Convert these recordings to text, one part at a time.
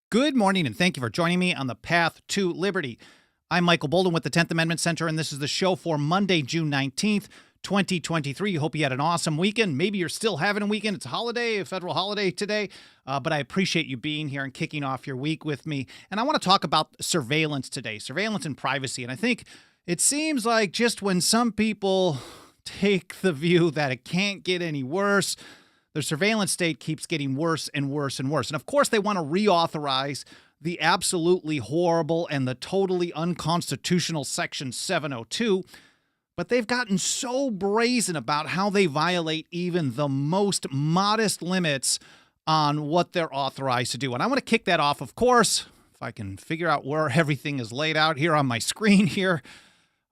Good morning, and thank you for joining me on the path to liberty. I'm Michael Bolden with the 10th Amendment Center, and this is the show for Monday, June 19th, 2023. Hope you had an awesome weekend. Maybe you're still having a weekend. It's a holiday, a federal holiday today, but I appreciate you being here and kicking off your week with me. And I want to talk about surveillance today, surveillance and privacy. And I think it seems like just when some people take the view that it can't get any worse, the surveillance state keeps getting worse and worse and worse. And of course, they want to reauthorize the absolutely horrible and the totally unconstitutional Section 702. But they've gotten so brazen about how they violate even the most modest limits on what they're authorized to do. And I want to kick that off, of course, if I can figure out where everything is laid out here on my screen here.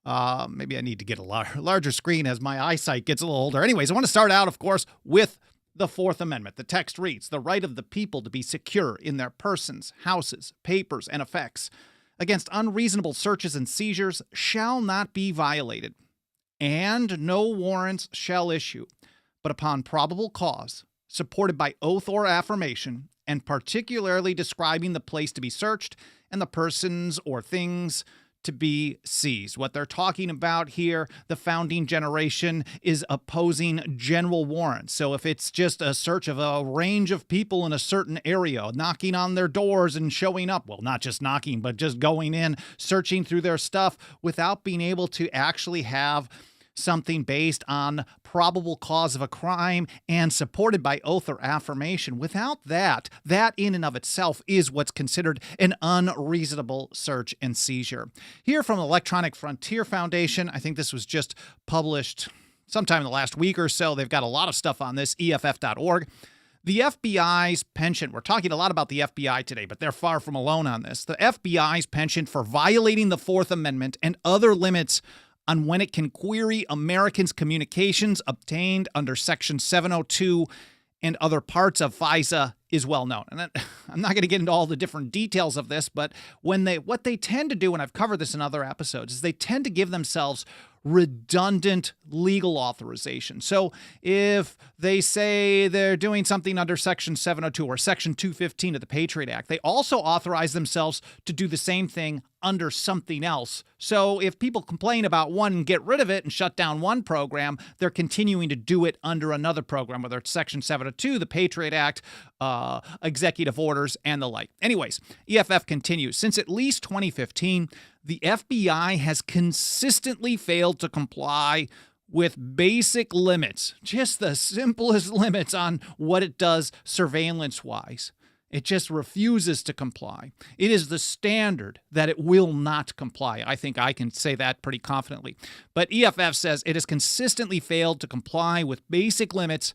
Maybe I need to get a larger screen as my eyesight gets a little older. Anyways, I want to start out, of course, with the Fourth Amendment. The text reads, "The right of the people to be secure in their persons, houses, papers, and effects against unreasonable searches and seizures shall not be violated, and no warrants shall issue, but upon probable cause, supported by oath or affirmation, and particularly describing the place to be searched and the persons or things to be seized." What they're talking about here, the founding generation is opposing general warrants. So if it's just a search of a range of people in a certain area, knocking on their doors and showing up, well, not just knocking, but just going in, searching through their stuff without being able to actually have something based on probable cause of a crime and supported by oath or affirmation. Without that in and of itself is what's considered an unreasonable search and seizure. Here from Electronic Frontier Foundation, I think this was just published sometime in the last week or so. They've got a lot of stuff on this, EFF.org. The FBI's penchant, we're talking a lot about the FBI today, but they're far from alone on this. The FBI's penchant for violating the Fourth Amendment and other limits on when it can query Americans' communications obtained under Section 702 and other parts of FISA is well known. And I'm not going to get into all the different details of this, but what they tend to do, and I've covered this in other episodes, is they tend to give themselves redundant legal authorization. So if they say they're doing something under Section 702 or Section 215 of the Patriot Act, they also authorize themselves to do the same thing under something else. So if people complain about one and get rid of it and shut down one program, they're continuing to do it under another program, whether it's Section 702, the Patriot Act, executive orders, and the like. Anyways, EFF continues. Since at least 2015, the FBI has consistently failed to comply with basic limits, just the simplest limits on what it does surveillance-wise. It just refuses to comply. It is the standard that it will not comply. I think I can say that pretty confidently. But EFF says it has consistently failed to comply with basic limits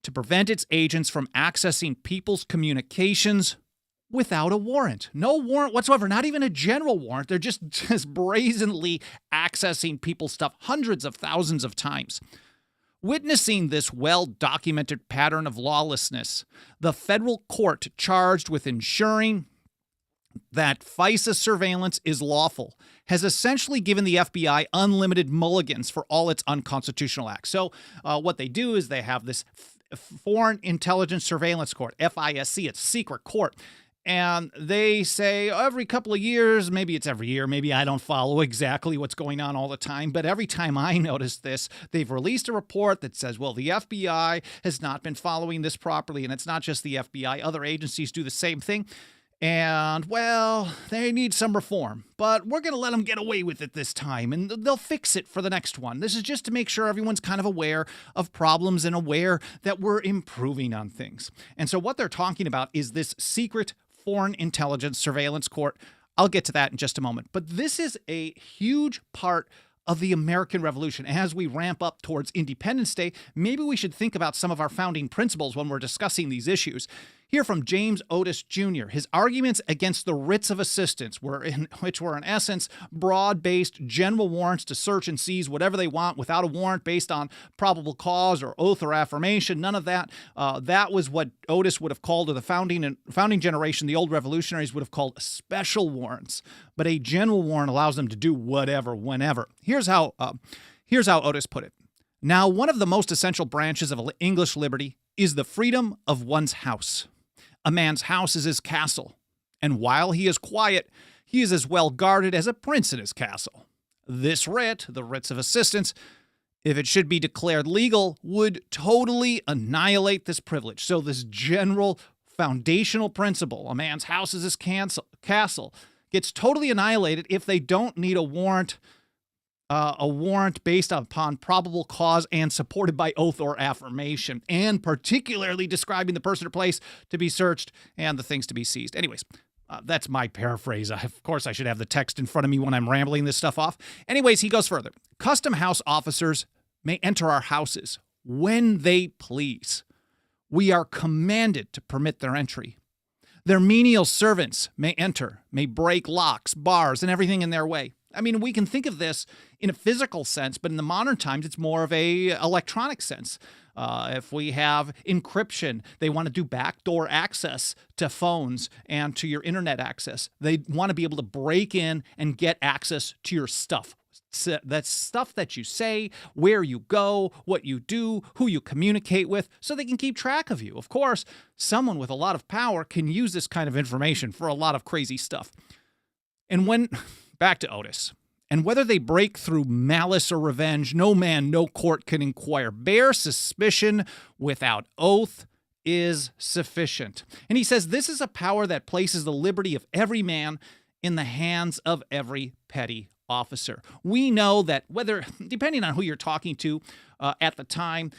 to prevent its agents from accessing people's communications without a warrant. No warrant whatsoever, not even a general warrant. They're just brazenly accessing people's stuff hundreds of thousands of times. Witnessing this well-documented pattern of lawlessness, the federal court charged with ensuring that FISA surveillance is lawful has essentially given the FBI unlimited mulligans for all its unconstitutional acts. So what they do is they have this Foreign Intelligence Surveillance Court, FISC, it's a secret court. And they say every couple of years, maybe it's every year, maybe I don't follow exactly what's going on all the time, but every time I notice this, they've released a report that says, well, the FBI has not been following this properly, and it's not just the FBI. Other agencies do the same thing. And, well, they need some reform, but we're going to let them get away with it this time, and they'll fix it for the next one. This is just to make sure everyone's kind of aware of problems and aware that we're improving on things. And so what they're talking about is this secret Foreign Intelligence Surveillance Court. I'll get to that in just a moment. But this is a huge part of the American Revolution. As we ramp up towards Independence Day, maybe we should think about some of our founding principles when we're discussing these issues. Here from James Otis Jr., his arguments against the writs of assistance, which were in essence broad-based general warrants to search and seize whatever they want without a warrant based on probable cause or oath or affirmation. None of that. That was what Otis would have called, or the founding generation, the old revolutionaries would have called special warrants. But a general warrant allows them to do whatever, whenever. Here's how Otis put it. Now, one of the most essential branches of English liberty is the freedom of one's house. A man's house is his castle. And while he is quiet, he is as well guarded as a prince in his castle. This writ, the writs of assistance, if it should be declared legal, would totally annihilate this privilege. So this general foundational principle, a man's house is his castle, gets totally annihilated if they don't need a warrant based upon probable cause and supported by oath or affirmation, and particularly describing the person or place to be searched and the things to be seized. Anyways, that's my paraphrase. Of course, I should have the text in front of me when I'm rambling this stuff off. Anyways, he goes further. Custom house officers may enter our houses when they please. We are commanded to permit their entry. Their menial servants may enter, may break locks, bars, and everything in their way. I mean, we can think of this in a physical sense, but in the modern times, it's more of a electronic sense. If we have encryption, they want to do backdoor access to phones and to your internet access. They want to be able to break in and get access to your stuff. That's stuff that you say, where you go, what you do, who you communicate with, so they can keep track of you. Of course, someone with a lot of power can use this kind of information for a lot of crazy stuff. And back to Otis. And whether they break through malice or revenge, no man, no court can inquire. Bare suspicion without oath is sufficient. And he says this is a power that places the liberty of every man in the hands of every petty officer. We know that depending on who you're talking to at the time,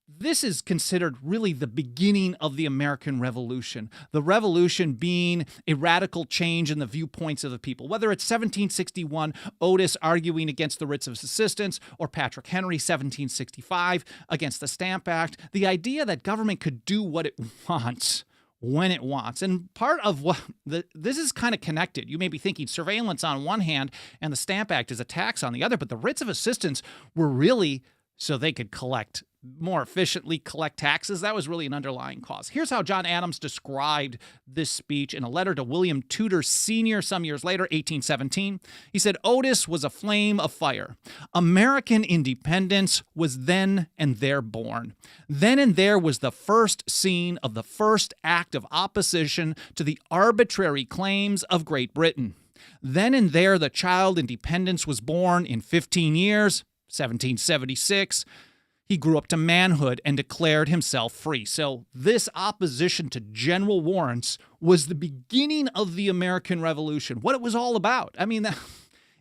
this is considered really the beginning of the American Revolution. The Revolution being a radical change in the viewpoints of the people. Whether it's 1761, Otis arguing against the writs of assistance, or Patrick Henry, 1765, against the Stamp Act, the idea that government could do what it wants when it wants. And part of this is kind of connected. You may be thinking surveillance on one hand and the Stamp Act is a tax on the other, but the writs of assistance were really so they could more efficiently collect taxes. That was really an underlying cause. Here's how John Adams described this speech in a letter to William Tudor Sr. some years later, 1817. He said, Otis was a flame of fire. American independence was then and there born. Then and there was the first scene of the first act of opposition to the arbitrary claims of Great Britain. Then and there the child independence was born in 15 years, 1776. He grew up to manhood and declared himself free. So this opposition to general warrants was the beginning of the American Revolution, what it was all about. I mean,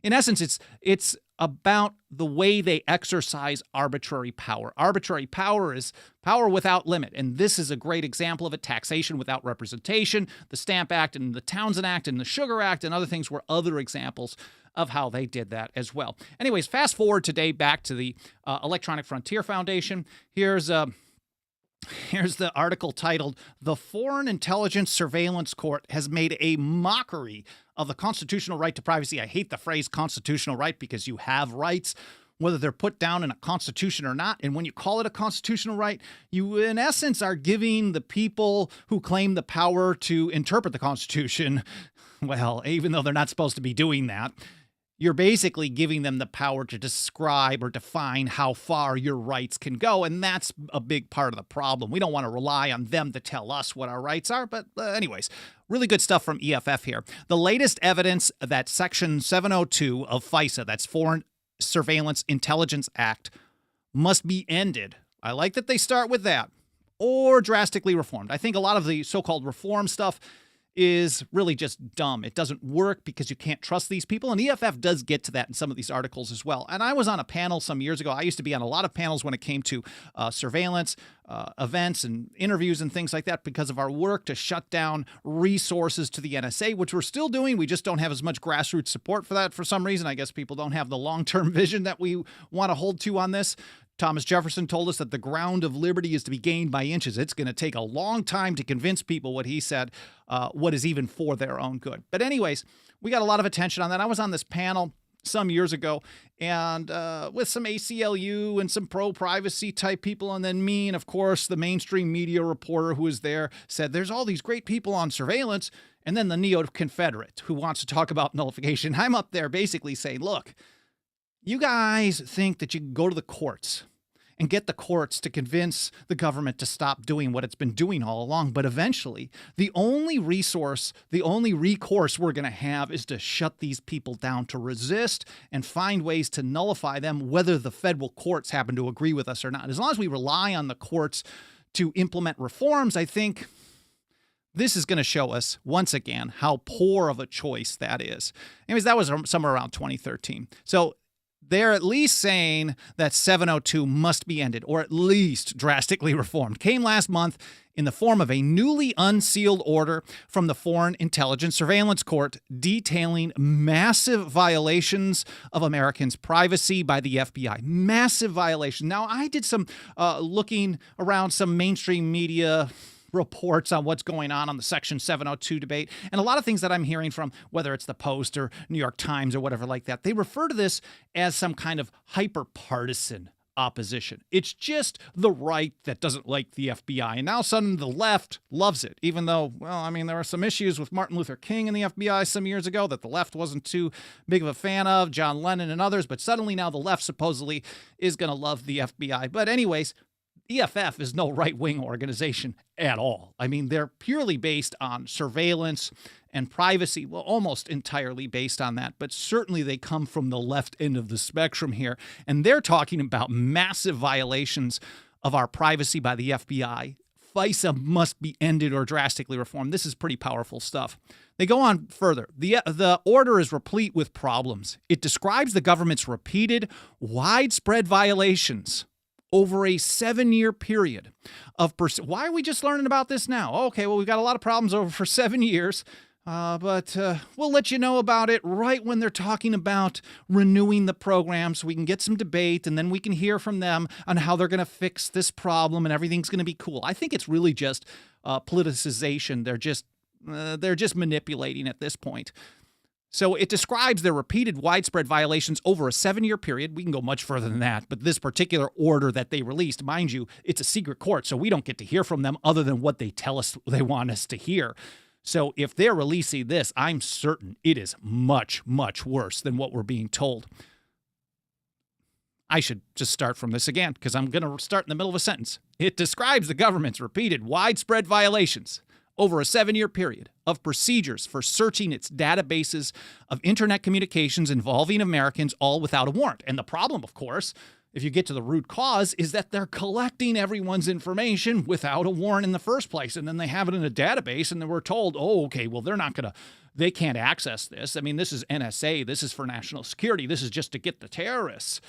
in essence, it's about the way they exercise arbitrary power. Arbitrary power is power without limit, and this is a great example of it. Taxation without representation, the Stamp Act and the Townsend Act and the Sugar Act and other things were other examples of how they did that as well. Anyways, fast forward today back to the Electronic Frontier Foundation. Here's the article titled, "The Foreign Intelligence Surveillance Court Has Made a Mockery of the Constitutional Right to Privacy." I hate the phrase constitutional right because you have rights, whether they're put down in a constitution or not. And when you call it a constitutional right, you in essence are giving the people who claim the power to interpret the Constitution, well, even though they're not supposed to be doing that, you're basically giving them the power to describe or define how far your rights can go, and that's a big part of the problem. We don't want to rely on them to tell us what our rights are, but anyways, really good stuff from EFF here. The latest evidence that Section 702 of FISA, that's Foreign Surveillance Intelligence Act, must be ended. I like that they start with that, or drastically reformed. I think a lot of the so-called reform stuff is really just dumb. It doesn't work because you can't trust these people. And EFF does get to that in some of these articles as well. And I was on a panel some years ago. I used to be on a lot of panels when it came to surveillance, events and interviews and things like that because of our work to shut down resources to the NSA, which we're still doing. We just don't have as much grassroots support for that for some reason. I guess people don't have the long-term vision that we want to hold to on this. Thomas Jefferson told us that the ground of liberty is to be gained by inches. It's going to take a long time to convince people what he said, what is even for their own good. But anyways, we got a lot of attention on that. I was on this panel some years ago and with some ACLU and some pro-privacy type people, and then me, and of course the mainstream media reporter who was there said there's all these great people on surveillance, and then the neo-Confederate who wants to talk about nullification. I'm up there basically saying, look, you guys think that you can go to the courts and get the courts to convince the government to stop doing what it's been doing all along. But eventually, the only recourse we're going to have is to shut these people down, to resist and find ways to nullify them, whether the federal courts happen to agree with us or not. As long as we rely on the courts to implement reforms, I think this is going to show us, once again, how poor of a choice that is. Anyways, that was somewhere around 2013. So they're at least saying that 702 must be ended, or at least drastically reformed. Came last month in the form of a newly unsealed order from the Foreign Intelligence Surveillance Court detailing massive violations of Americans' privacy by the FBI. Massive violation. Now, I did some looking around some mainstream media reports on what's going on the Section 702 debate. And a lot of things that I'm hearing from, whether it's the Post or New York Times or whatever like that, they refer to this as some kind of hyper-partisan opposition. It's just the right that doesn't like the FBI. And now suddenly the left loves it, even though, well, I mean, there are some issues with Martin Luther King and the FBI some years ago that the left wasn't too big of a fan of, John Lennon and others, but suddenly now the left supposedly is going to love the FBI. But anyways, EFF is no right-wing organization at all. I mean, they're purely based on surveillance and privacy, well, almost entirely based on that, but certainly they come from the left end of the spectrum here, and they're talking about massive violations of our privacy by the FBI. FISA must be ended or drastically reformed. This is pretty powerful stuff. They go on further. The order is replete with problems. It describes the government's repeated, widespread violations over a 7-year period of why are we just learning about this now? Okay, well, we've got a lot of problems over for 7 years, but we'll let you know about it right when they're talking about renewing the program so we can get some debate and then we can hear from them on how they're going to fix this problem and everything's going to be cool. I think it's really just politicization. They're just manipulating at this point. So it describes their repeated widespread violations over a 7-year period. We can go much further than that, but this particular order that they released, mind you, it's a secret court, so we don't get to hear from them other than what they tell us they want us to hear. So if they're releasing this, I'm certain it is much, much worse than what we're being told. I should just start from this again because I'm going to start in the middle of a sentence. It describes the government's repeated widespread violations over a 7-year period of procedures for searching its databases of internet communications involving Americans, all without a warrant. And the problem, of course, if you get to the root cause, is that they're collecting everyone's information without a warrant in the first place. And then they have it in a database and then we're told, oh, okay, well, they can't access this. I mean, this is NSA. This is for national security. This is just to get the terrorists.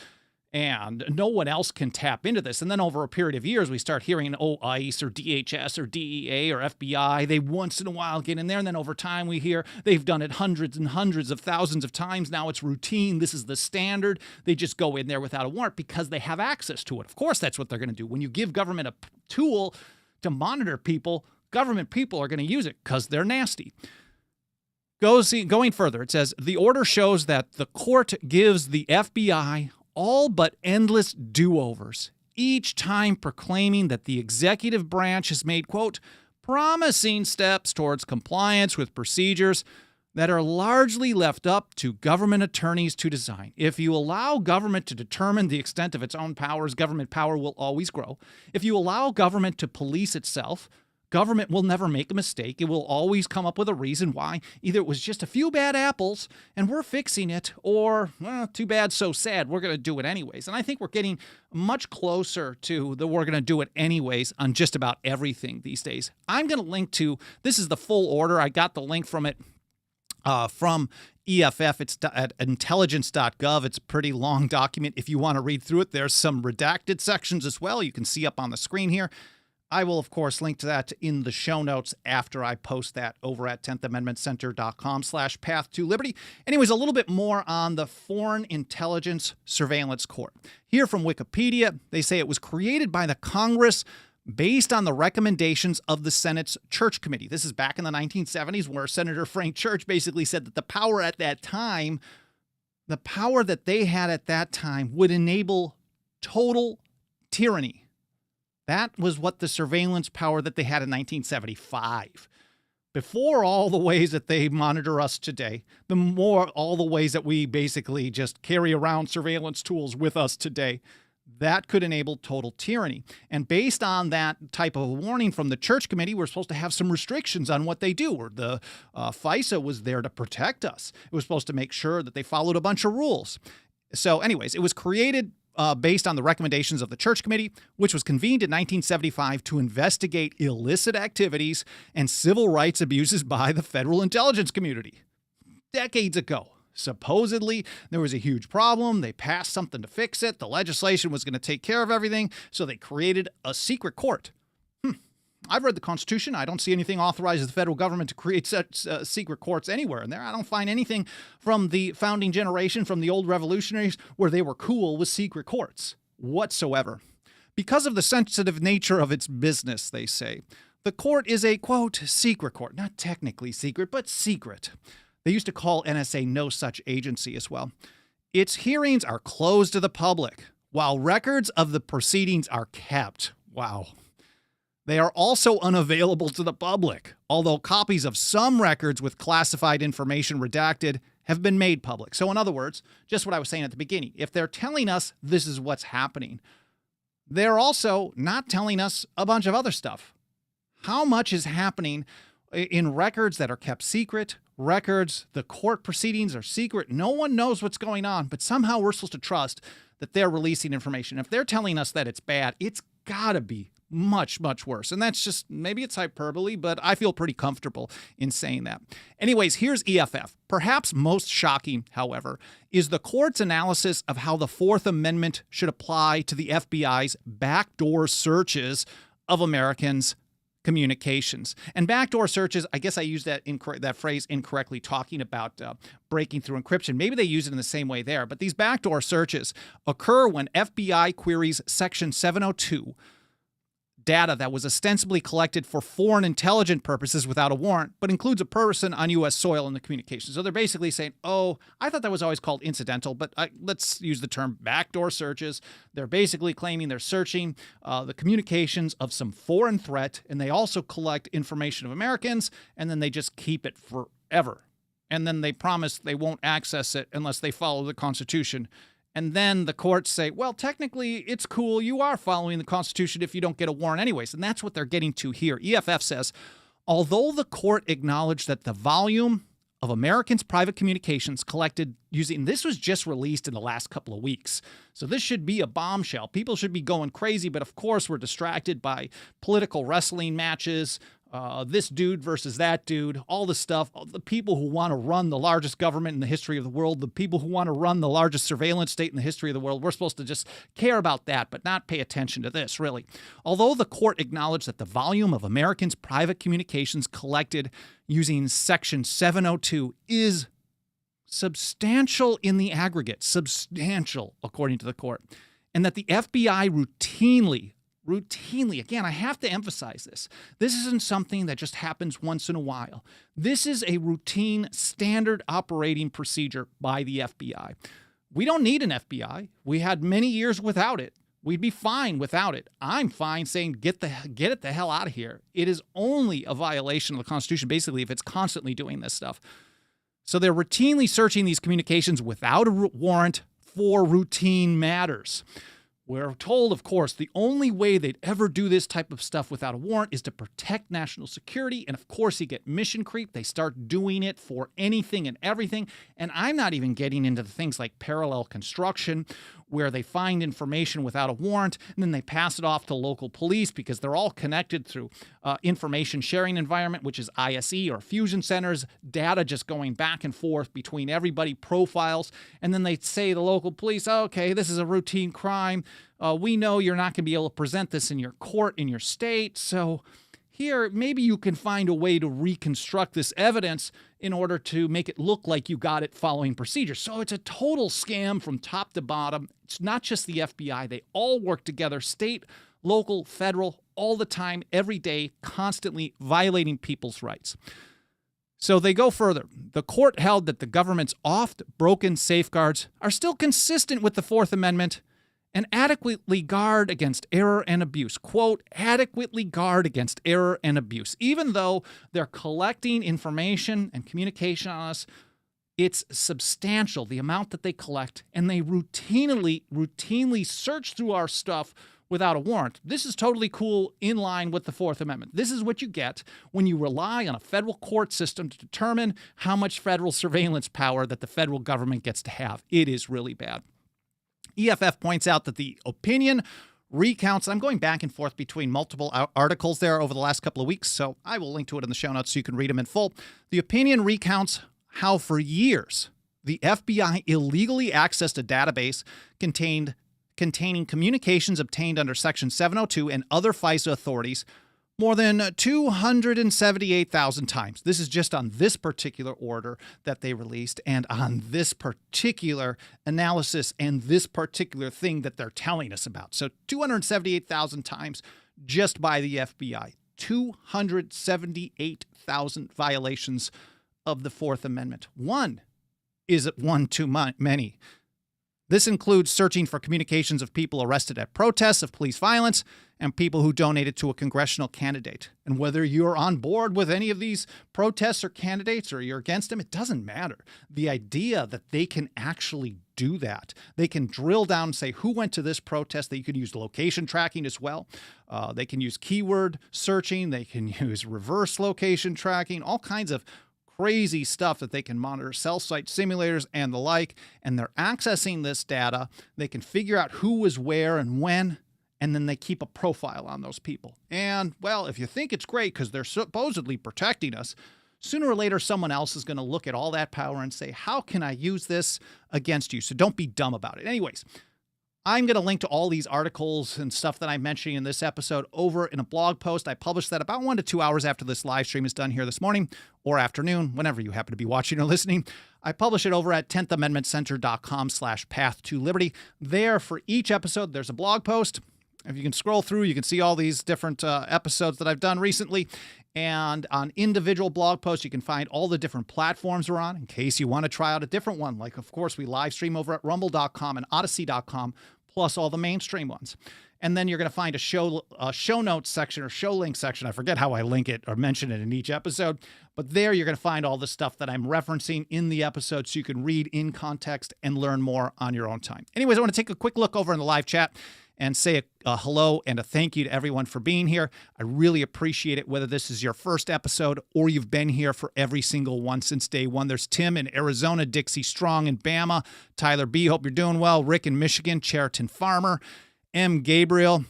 And no one else can tap into this. And then over a period of years, we start hearing, ICE or DHS or DEA or FBI, they once in a while get in there. And then over time, we hear they've done it hundreds and hundreds of thousands of times. Now it's routine. This is the standard. They just go in there without a warrant because they have access to it. Of course, that's what they're going to do. When you give government a tool to monitor people, government people are going to use it because they're nasty. Going further, it says, the order shows that the court gives the FBI all but endless do-overs, each time proclaiming that the executive branch has made, quote, promising steps towards compliance with procedures that are largely left up to government attorneys to design. If you allow government to determine the extent of its own powers, government power will always grow. If you allow government to police itself, government will never make a mistake. It will always come up with a reason why. Either it was just a few bad apples and we're fixing it, or, well, too bad, so sad, we're going to do it anyways. And I think we're getting much closer to the we're going to do it anyways on just about everything these days. I'm going to link to, this is the full order. I got the link from it from EFF. It's at intelligence.gov. It's a pretty long document. If you want to read through it, there's some redacted sections as well. You can see up on the screen here. I will, of course, link to that in the show notes after I post that over at 10thamendmentcenter.com/path-to-liberty. Anyways, a little bit more on the Foreign Intelligence Surveillance Court. Here from Wikipedia, they say it was created by the Congress based on the recommendations of the Senate's Church Committee. This is back in the 1970s where Senator Frank Church basically said that the power that they had at that time would enable total tyranny. That was what the surveillance power that they had in 1975. Before all the ways that they monitor us today, all the ways that we basically just carry around surveillance tools with us today, That could enable total tyranny. And based on that type of a warning from the church committee, we're supposed to have some restrictions on what they do. Or the FISA was there to protect us. It was supposed to make sure that they followed a bunch of rules. So anyways, it was created based on the recommendations of the church committee, which was convened in 1975 to investigate illicit activities and civil rights abuses by the federal intelligence community. Decades ago. Supposedly, there was a huge problem. They passed something to fix it. The legislation was going to take care of everything, so they created a secret court. I've read the Constitution. I don't see anything authorizes the federal government to create such secret courts anywhere in there. I don't find anything from the founding generation, from the old revolutionaries, where they were cool with secret courts whatsoever. Because of the sensitive nature of its business, they say, the court is a, quote, secret court. Not technically secret, but secret. They used to call NSA no such agency as well. Its hearings are closed to the public, while records of the proceedings are kept. Wow. They are also unavailable to the public, although copies of some records with classified information redacted have been made public. So in other words, just what I was saying at the beginning, if they're telling us this is what's happening, they're also not telling us a bunch of other stuff. How much is happening in records that are kept secret? Records, the court proceedings are secret. No one knows what's going on, but somehow we're supposed to trust that they're releasing information. If they're telling us that it's bad, it's got to be much, much worse. And that's just, maybe it's hyperbole, but I feel pretty comfortable in saying that. Anyways, here's EFF. Perhaps most shocking, however, is the court's analysis of how the Fourth Amendment should apply to the FBI's backdoor searches of Americans' communications. And backdoor searches, I guess I used that phrase incorrectly, talking about breaking through encryption. Maybe they use it in the same way there, but these backdoor searches occur when FBI queries Section 702, data that was ostensibly collected for foreign intelligence purposes without a warrant, but includes a person on U.S. soil in the communications. So they're basically saying, oh, I thought that was always called incidental, but let's use the term backdoor searches. They're basically claiming they're searching the communications of some foreign threat, and they also collect information of Americans, and then they just keep it forever. And then they promise they won't access it unless they follow the Constitution. And then the courts say, well, technically, it's cool. You are following the Constitution if you don't get a warrant anyways. And that's what they're getting to here. EFF says, although the court acknowledged that the volume of Americans' private communications collected using, this was just released in the last couple of weeks. So this should be a bombshell. People should be going crazy. But of course, we're distracted by political wrestling matches, this dude versus that dude, all the stuff, the people who want to run the largest government in the history of the world, the people who want to run the largest surveillance state in the history of the world. We're supposed to just care about that, but not pay attention to this, really. Although the court acknowledged that the volume of Americans' private communications collected using Section 702 is substantial in the aggregate, substantial, according to the court, and that the FBI routinely, again, I have to emphasize this. This isn't something that just happens once in a while. This is a routine, standard operating procedure by the FBI. We don't need an FBI. We had many years without it. We'd be fine without it. I'm fine saying get it the hell out of here. It is only a violation of the Constitution, basically, if it's constantly doing this stuff. So they're routinely searching these communications without a warrant for routine matters. We're told, of course, the only way they'd ever do this type of stuff without a warrant is to protect national security. And of course, you get mission creep. They start doing it for anything and everything. And I'm not even getting into the things like parallel construction, where they find information without a warrant, and then they pass it off to local police because they're all connected through information sharing environment, which is ISE or fusion centers, data just going back and forth between everybody, profiles. And then they say the local police, okay, this is a routine crime. We know you're not going to be able to present this in your court in your state. So here, maybe you can find a way to reconstruct this evidence in order to make it look like you got it following procedures. So it's a total scam from top to bottom. It's not just the FBI. They all work together, state, local, federal, all the time, every day, constantly violating people's rights. So they go further. The court held that the government's oft-broken safeguards are still consistent with the Fourth Amendment and adequately guard against error and abuse. Quote, adequately guard against error and abuse. Even though they're collecting information and communication on us It's substantial, the amount that they collect, and they routinely search through our stuff without a warrant. This is totally cool, in line with the Fourth Amendment. This is what you get when you rely on a federal court system to determine how much federal surveillance power that the federal government gets to have. It is really bad. EFF points out that the opinion recounts, I'm going back and forth between multiple articles there over the last couple of weeks, so I will link to it in the show notes so you can read them in full. The opinion recounts how for years the FBI illegally accessed a database containing communications obtained under Section 702 and other FISA authorities more than 278,000 times. This is just on this particular order that they released and on this particular analysis and this particular thing that they're telling us about. So 278,000 times just by the FBI. 278,000 violations of the Fourth Amendment. One too many. This includes searching for communications of people arrested at protests of police violence and people who donated to a congressional candidate. And whether you're on board with any of these protests or candidates or you're against them, it doesn't matter. The idea that they can actually do that, they can drill down and say who went to this protest. They can use location tracking as well. They can use keyword searching. They can use reverse location tracking, all kinds of crazy stuff that they can monitor, cell site simulators and the like, and they're accessing this data. They can figure out who was where and when, and then they keep a profile on those people. And, well, if you think it's great because they're supposedly protecting us, sooner or later someone else is going to look at all that power and say, how can I use this against you? So don't be dumb about it. Anyways, I'm going to link to all these articles and stuff that I'm mentioning in this episode over in a blog post. I published that about 1 to 2 hours after this live stream is done here this morning or afternoon, whenever you happen to be watching or listening. I publish it over at 10thamendmentcenter.com/path-to-liberty. There, for each episode, there's a blog post. If you can scroll through, you can see all these different episodes that I've done recently. And on individual blog posts, you can find all the different platforms we're on in case you want to try out a different one. Like, of course, we live stream over at rumble.com and odyssey.com, plus all the mainstream ones. And then you're going to find a show notes section or show link section. I forget how I link it or mention it in each episode. But there you're going to find all the stuff that I'm referencing in the episode so you can read in context and learn more on your own time. Anyways, I want to take a quick look over in the live chat and say a hello and a thank you to everyone for being here. I really appreciate it, whether this is your first episode or you've been here for every single one since day one. There's Tim in Arizona, Dixie Strong in Bama, Tyler B., hope you're doing well, Rick in Michigan, Cheriton Farmer, M. Gabriel.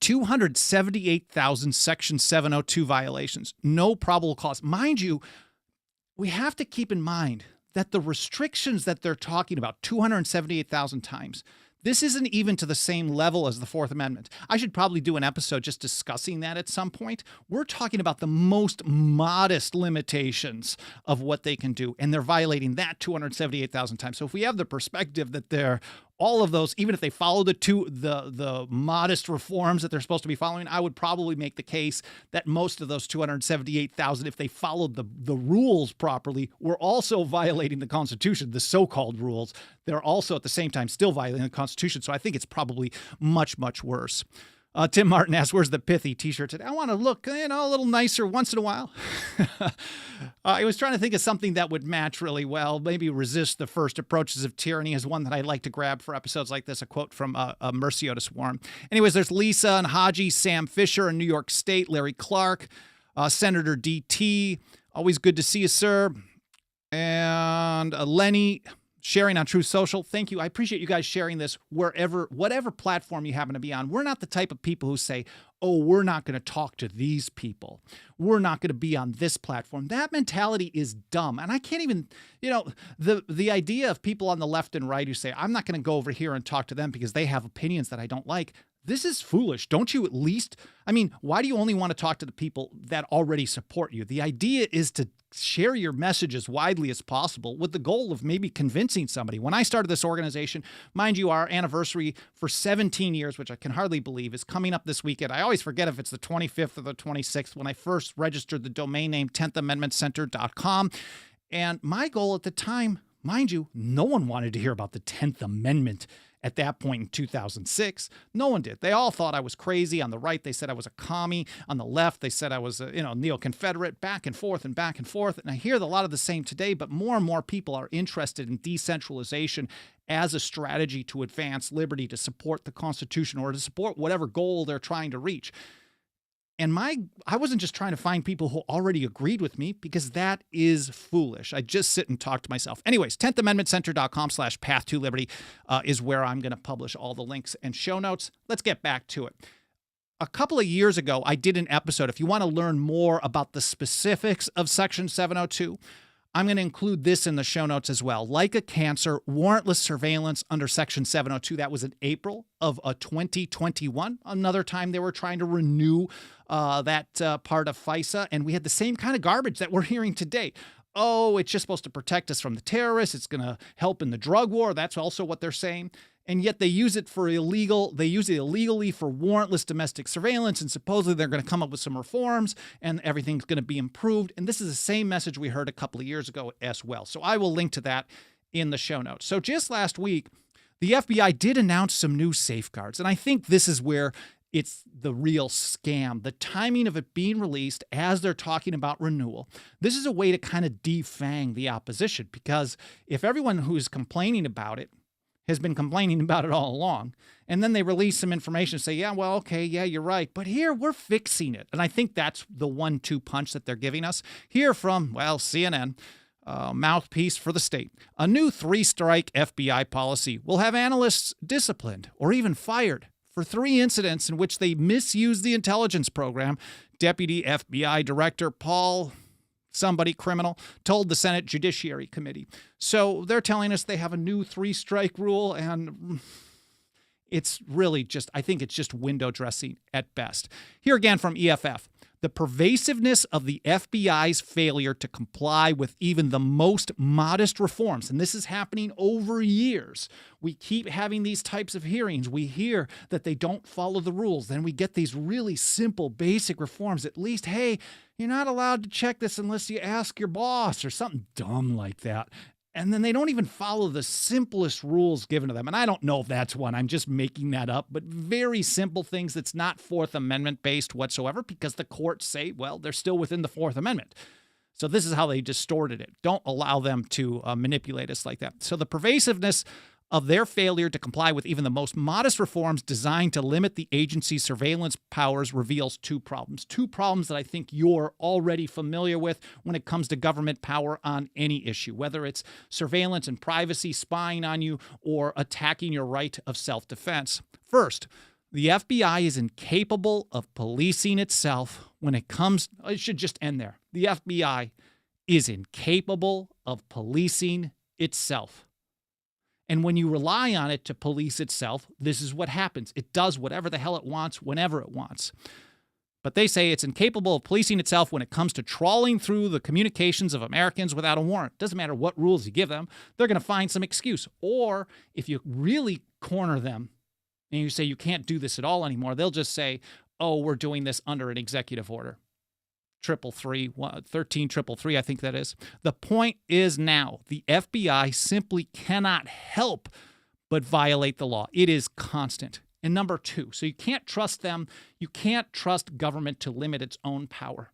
278,000 Section 702 violations. No probable cause. Mind you, we have to keep in mind that the restrictions that they're talking about, 278,000 times, this isn't even to the same level as the Fourth Amendment. I should probably do an episode just discussing that at some point. We're talking about the most modest limitations of what they can do, and they're violating that 278,000 times. So if we have the perspective that they're all of those, even if they follow the modest reforms that they're supposed to be following, I would probably make the case that most of those 278,000, if they followed the rules properly, were also violating the Constitution, the so-called rules. They're also at the same time still violating the Constitution. So I think it's probably much, much worse. Tim Martin asks, where's the pithy t-shirt today? I want to look, a little nicer once in a while. I was trying to think of something that would match really well. Maybe Resist the First Approaches of Tyranny is one that I like to grab for episodes like this. A quote from Mercy Otis Warren. Anyways, there's Lisa and Haji, Sam Fisher in New York State, Larry Clark, Senator DT. Always good to see you, sir. And Lenny sharing on Truth Social. Thank you. I appreciate you guys sharing this whatever platform you happen to be on. We're not the type of people who say, oh, we're not going to talk to these people. We're not going to be on this platform. That mentality is dumb. And I can't even, the idea of people on the left and right who say, I'm not going to go over here and talk to them because they have opinions that I don't like. This is foolish. Don't you at least, why do you only want to talk to the people that already support you? The idea is to share your message as widely as possible with the goal of maybe convincing somebody. When I started this organization, mind you, our anniversary for 17 years, which I can hardly believe, is coming up this weekend. I always forget if it's the 25th or the 26th when I first registered the domain name 10thamendmentcenter.com. And my goal at the time, mind you, no one wanted to hear about the 10th Amendment at that point in 2006. No one did. They all thought I was crazy. On the right, they said I was a commie. On the left, they said I was a neo-Confederate, back and forth and back and forth. And I hear a lot of the same today, but more and more people are interested in decentralization as a strategy to advance liberty, to support the Constitution, or to support whatever goal they're trying to reach. And I wasn't just trying to find people who already agreed with me, because that is foolish. I just sit and talk to myself. Anyways, 10thamendmentcenter.com/path2liberty is where I'm going to publish all the links and show notes. Let's get back to it. A couple of years ago, I did an episode. If you want to learn more about the specifics of Section 702, I'm going to include this in the show notes as well. Like a cancer, warrantless surveillance under Section 702. That was in April of 2021. Another time they were trying to renew that part of FISA. And we had the same kind of garbage that we're hearing today. Oh, it's just supposed to protect us from the terrorists. It's going to help in the drug war. That's also what they're saying. And yet they use it for illegal. They use it illegally for warrantless domestic surveillance. And supposedly they're going to come up with some reforms and everything's going to be improved. And this is the same message we heard a couple of years ago as well. So I will link to that in the show notes. So just last week, the FBI did announce some new safeguards. And I think this is where it's the real scam. The timing of it being released as they're talking about renewal. This is a way to kind of defang the opposition, because if everyone who's complaining about it has been complaining about it all along, and then they release some information and say, yeah, well, okay, yeah, you're right, but here we're fixing it. And I think that's the 1-2 punch that they're giving us. Here from, well, CNN, mouthpiece for the state. A new 3-strike FBI policy will have analysts disciplined or even fired for 3 incidents in which they misused the intelligence program. Deputy FBI Director Paul criminal told the Senate Judiciary Committee. So they're telling us they have a new 3-strike rule, and it's really I think it's just window dressing at best. Here again from EFF. The pervasiveness of the FBI's failure to comply with even the most modest reforms, and this is happening over years. We keep having these types of hearings. We hear that they don't follow the rules. Then we get these really simple, basic reforms. At least, hey, you're not allowed to check this unless you ask your boss, or something dumb like that. And then they don't even follow the simplest rules given to them. And I don't know if that's one. I'm just making that up. But very simple things that's not Fourth Amendment based whatsoever, because the courts say, well, they're still within the Fourth Amendment. So this is how they distorted it. Don't allow them to manipulate us like that. So the pervasiveness of their failure to comply with even the most modest reforms designed to limit the agency's surveillance powers reveals 2 problems. 2 problems that I think you're already familiar with when it comes to government power on any issue, whether it's surveillance and privacy, spying on you, or attacking your right of self-defense. First, the FBI is incapable of policing itself when it comes. It should just end there. The FBI is incapable of policing itself. And when you rely on it to police itself, this is what happens. It does whatever the hell it wants, whenever it wants. But they say it's incapable of policing itself when it comes to trawling through the communications of Americans without a warrant. Doesn't matter what rules you give them, they're going to find some excuse. Or if you really corner them and you say you can't do this at all anymore, they'll just say, oh, we're doing this under an executive order. 13333, I think that is. The point is now, the FBI simply cannot help but violate the law. It is constant. And number 2, so you can't trust them. You can't trust government to limit its own power,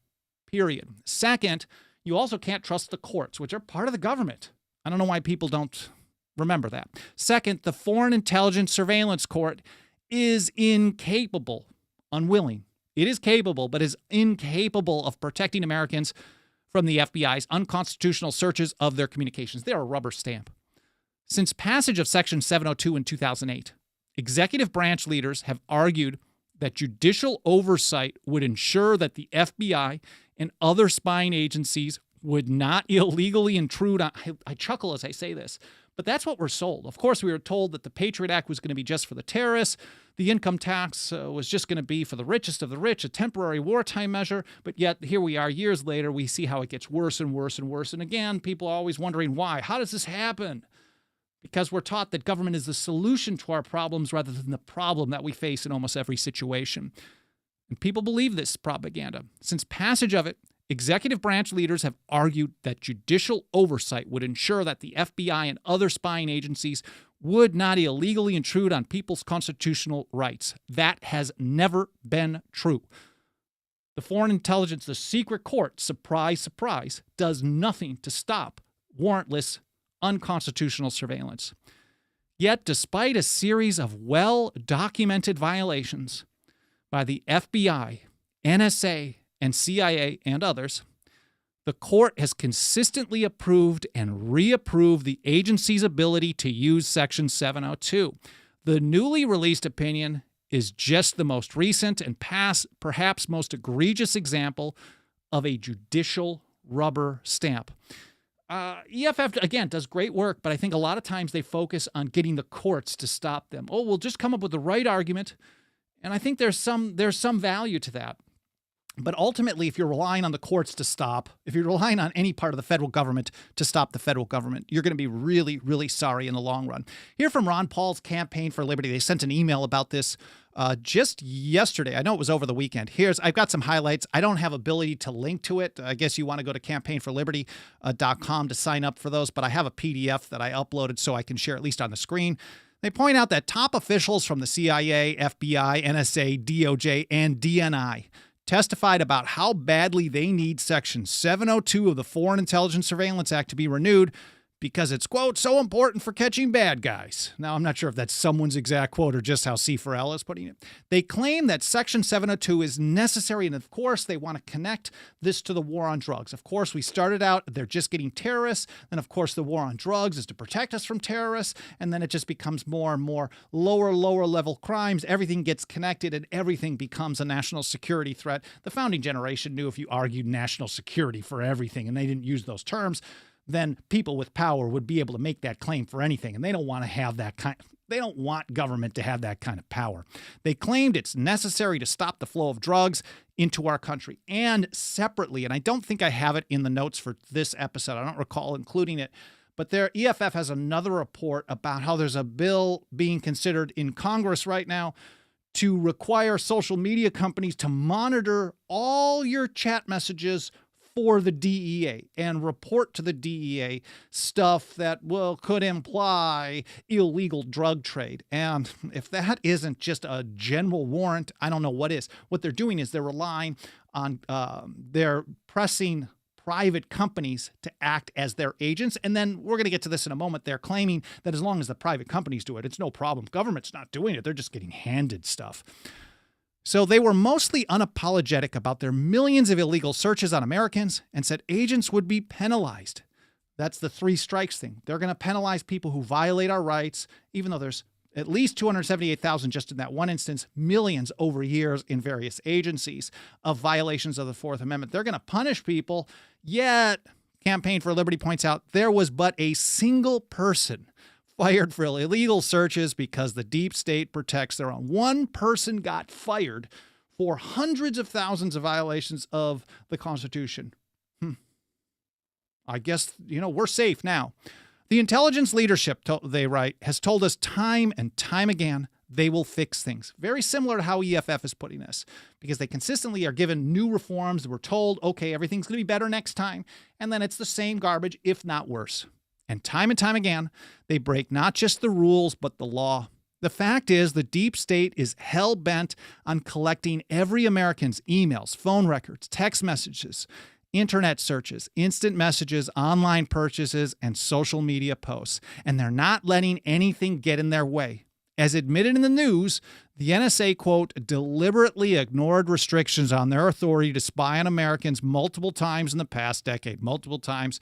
period. Second, you also can't trust the courts, which are part of the government. I don't know why people don't remember that. Second, the Foreign Intelligence Surveillance Court is incapable, unwilling. It is capable, but is incapable of protecting Americans from the FBI's unconstitutional searches of their communications. They're a rubber stamp. Since passage of Section 702 in 2008, executive branch leaders have argued that judicial oversight would ensure that the FBI and other spying agencies would not illegally intrude on. I chuckle as I say this, but that's what we're sold. Of course, we were told that the Patriot Act was going to be just for the terrorists. The income tax was just going to be for the richest of the rich, a temporary wartime measure. But yet here we are years later, we see how it gets worse and worse and worse. And again, people are always wondering why. How does this happen? Because we're taught that government is the solution to our problems rather than the problem that we face in almost every situation. And people believe this propaganda. Since passage of it, executive branch leaders have argued that judicial oversight would ensure that the FBI and other spying agencies would not illegally intrude on people's constitutional rights. That has never been true. The foreign intelligence, the secret court, surprise, surprise, does nothing to stop warrantless, unconstitutional surveillance. Yet, despite a series of well-documented violations by the FBI, NSA, and CIA, and others, the court has consistently approved and reapproved the agency's ability to use Section 702. The newly released opinion is just the most recent and perhaps most egregious example of a judicial rubber stamp. EFF, again, does great work, but I think a lot of times they focus on getting the courts to stop them. Oh, we'll just come up with the right argument, and I think there's some value to that. But ultimately, if you're relying on the courts to stop, if you're relying on any part of the federal government to stop the federal government, you're going to be really, really sorry in the long run. Here from Ron Paul's Campaign for Liberty, they sent an email about this just yesterday. I know it was over the weekend. I've got some highlights. I don't have ability to link to it. I guess you want to go to campaignforliberty.com to sign up for those, but I have a PDF that I uploaded so I can share at least on the screen. They point out that top officials from the CIA, FBI, NSA, DOJ, and DNI testified about how badly they need Section 702 of the Foreign Intelligence Surveillance Act to be renewed because it's, quote, so important for catching bad guys. Now, I'm not sure if that's someone's exact quote or just how C4L is putting it. They claim that Section 702 is necessary, and of course, they want to connect this to the war on drugs. Of course, we started out, they're just getting terrorists, and of course, the war on drugs is to protect us from terrorists, and then it just becomes more and more lower level crimes. Everything gets connected, and everything becomes a national security threat. The founding generation knew if you argued national security for everything, and they didn't use those terms, then people with power would be able to make that claim for anything, and they don't want to have that kind. They don't want government to have that kind of power. They claimed it's necessary to stop the flow of drugs into our country. And separately, and I don't think I have it in the notes for this episode, I don't recall including it, but their EFF has another report about how there's a bill being considered in Congress right now to require social media companies to monitor all your chat messages for the DEA and report to the DEA stuff that, well, could imply illegal drug trade. And if that isn't just a general warrant, I don't know what is. What they're doing is they're relying on, they're pressing private companies to act as their agents. And then we're going to get to this in a moment. They're claiming that as long as the private companies do it, it's no problem. Government's not doing it. They're just getting handed stuff. So they were mostly unapologetic about their millions of illegal searches on Americans and said agents would be penalized. That's the 3 strikes thing. They're going to penalize people who violate our rights, even though there's at least 278,000 just in that one instance, millions over years in various agencies of violations of the Fourth Amendment. They're going to punish people, yet Campaign for Liberty points out there was but a single person fired for illegal searches because the deep state protects their own. One person got fired for hundreds of thousands of violations of the Constitution. I guess, we're safe now. The intelligence leadership, they write, has told us time and time again they will fix things. Very similar to how EFF is putting this, because they consistently are given new reforms. We're told, okay, everything's going to be better next time. And then it's the same garbage, if not worse. And time again, they break not just the rules, but the law. The fact is, the deep state is hell-bent on collecting every American's emails, phone records, text messages, internet searches, instant messages, online purchases, and social media posts. And they're not letting anything get in their way. As admitted in the news, the NSA, quote, deliberately ignored restrictions on their authority to spy on Americans multiple times in the past decade. Multiple times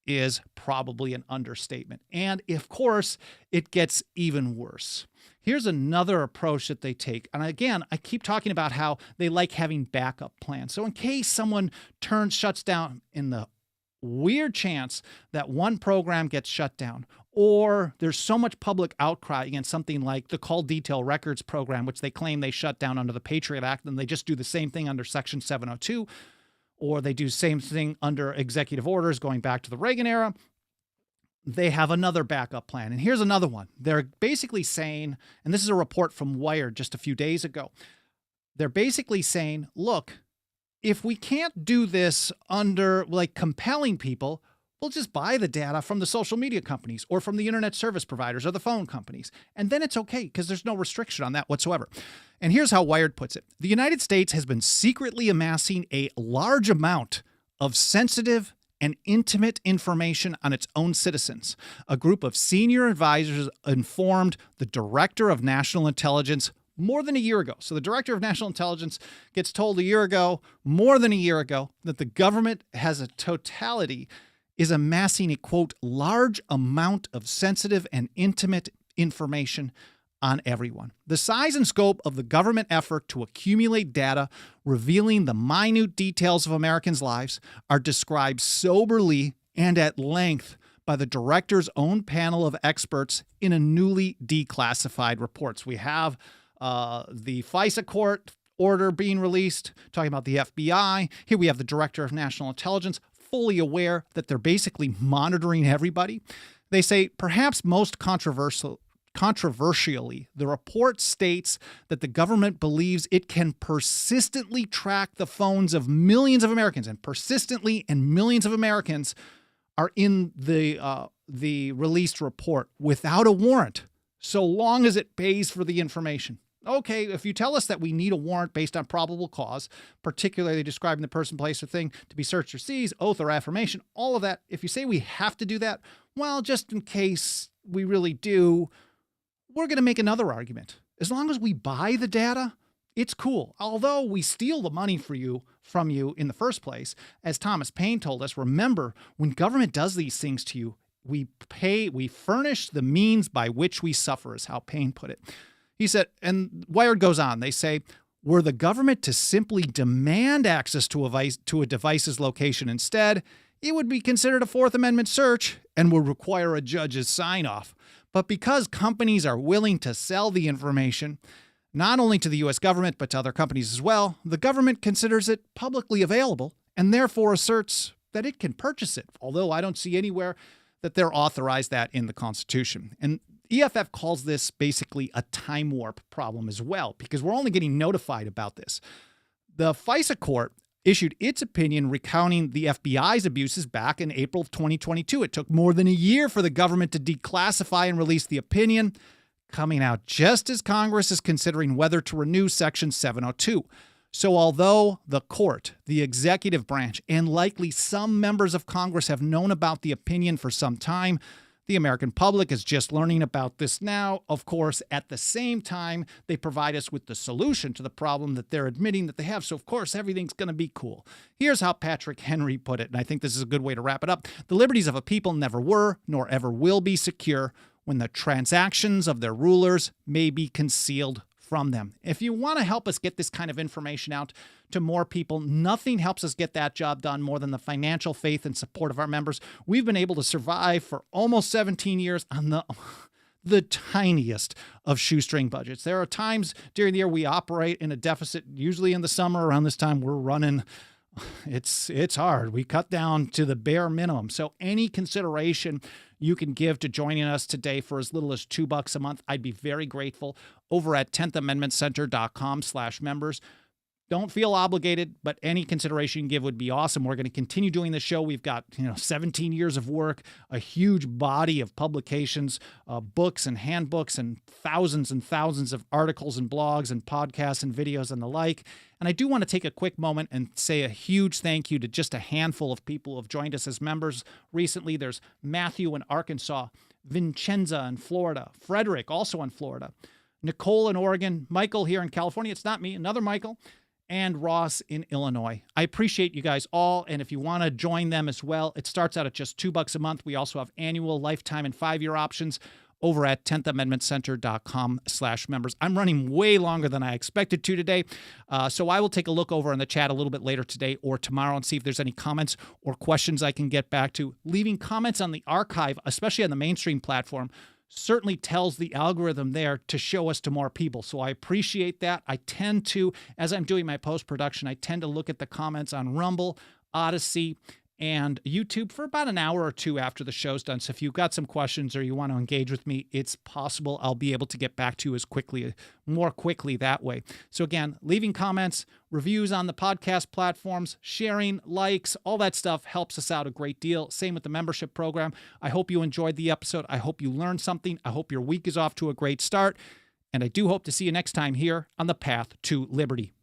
is probably an understatement. And of course, it gets even worse. Here's another approach that they take. And again, I keep talking about how they like having backup plans. So in case someone shuts down, in the weird chance that one program gets shut down, or there's so much public outcry against something like the Call Detail Records program, which they claim they shut down under the Patriot Act, and they just do the same thing under Section 702, or they do the same thing under executive orders going back to the Reagan era, they have another backup plan. And here's another one. They're basically saying, and this is a report from Wired just a few days ago, they're basically saying, look, if we can't do this under compelling people, We'll just buy the data from the social media companies or from the internet service providers or the phone companies. And then it's okay because there's no restriction on that whatsoever. And here's how Wired puts it. The United States has been secretly amassing a large amount of sensitive and intimate information on its own citizens. A group of senior advisors informed the Director of National Intelligence more than a year ago. So the Director of National Intelligence gets told more than a year ago, that the government has a totality is amassing a, quote, large amount of sensitive and intimate information on everyone. The size and scope of the government effort to accumulate data revealing the minute details of Americans' lives are described soberly and at length by the director's own panel of experts in a newly declassified reports. We have the FISA court order being released, talking about the FBI. Here we have the Director of National Intelligence, fully aware that they're basically monitoring everybody. They say, perhaps most controversially, the report states that the government believes it can persistently track the phones of millions of Americans, and persistently and millions of Americans are in the released report without a warrant, so long as it pays for the information. Okay, if you tell us that we need a warrant based on probable cause, particularly describing the person, place, or thing to be searched or seized, oath or affirmation, all of that, if you say we have to do that, well, just in case we really do, we're going to make another argument. As long as we buy the data, it's cool. Although we steal the money from you in the first place, as Thomas Paine told us, remember, when government does these things to you, we furnish the means by which we suffer, is how Paine put it. He said, and Wired goes on, they say, were the government to simply demand access to a device's location instead, it would be considered a Fourth Amendment search and would require a judge's sign-off. But because companies are willing to sell the information, not only to the U.S. government, but to other companies as well, the government considers it publicly available and therefore asserts that it can purchase it, although I don't see anywhere that they're authorized that in the Constitution. And EFF calls this basically a time warp problem as well, because we're only getting notified about this. The FISA court issued its opinion recounting the FBI's abuses back in April of 2022. It took more than a year for the government to declassify and release the opinion, coming out just as Congress is considering whether to renew Section 702. So although the court, the executive branch, and likely some members of Congress have known about the opinion for some time, the American public is just learning about this now. Of course, at the same time, they provide us with the solution to the problem that they're admitting that they have. So, of course, everything's going to be cool. Here's how Patrick Henry put it, and I think this is a good way to wrap it up. The liberties of a people never were, nor ever will be secure when the transactions of their rulers may be concealed from them. If you want to help us get this kind of information out to more people, nothing helps us get that job done more than the financial faith and support of our members. We've been able to survive for almost 17 years on the tiniest of shoestring budgets. There are times during the year we operate in a deficit, usually in the summer around this time we're running. It's hard. We cut down to the bare minimum. So any consideration you can give to joining us today for as little as $2 a month, I'd be very grateful. Over at 10thamendmentcenter.com/members. Don't feel obligated, but any consideration you can give would be awesome. We're going to continue doing the show. We've got 17 years of work, a huge body of publications, books and handbooks, and thousands of articles and blogs and podcasts and videos and the like. And I do want to take a quick moment and say a huge thank you to just a handful of people who have joined us as members recently. There's Matthew in Arkansas, Vincenza in Florida, Frederick also in Florida, Nicole in Oregon, Michael here in California. It's not me, another Michael. And Ross in Illinois. I appreciate you guys all, and if you want to join them as well, it starts out at just $2 a month. We also have annual, lifetime, and 5-year options over at 10thamendmentcenter.com/members. I'm running way longer than I expected to today, so I will take a look over in the chat a little bit later today or tomorrow and see if there's any comments or questions I can get back to. Leaving comments on the archive, especially on the mainstream platform, certainly tells the algorithm there to show us to more people. So I appreciate that. I tend to, as I'm doing my post-production, I tend to look at the comments on Rumble, Odyssey, and YouTube for about an hour or two after the show's done. So if you've got some questions or you want to engage with me, it's possible I'll be able to get back to you more quickly that way. So again, leaving comments, reviews on the podcast platforms, sharing, likes, all that stuff helps us out a great deal. Same with the membership program. I hope you enjoyed the episode. I hope you learned something. I hope your week is off to a great start. And I do hope to see you next time here on the Path to Liberty.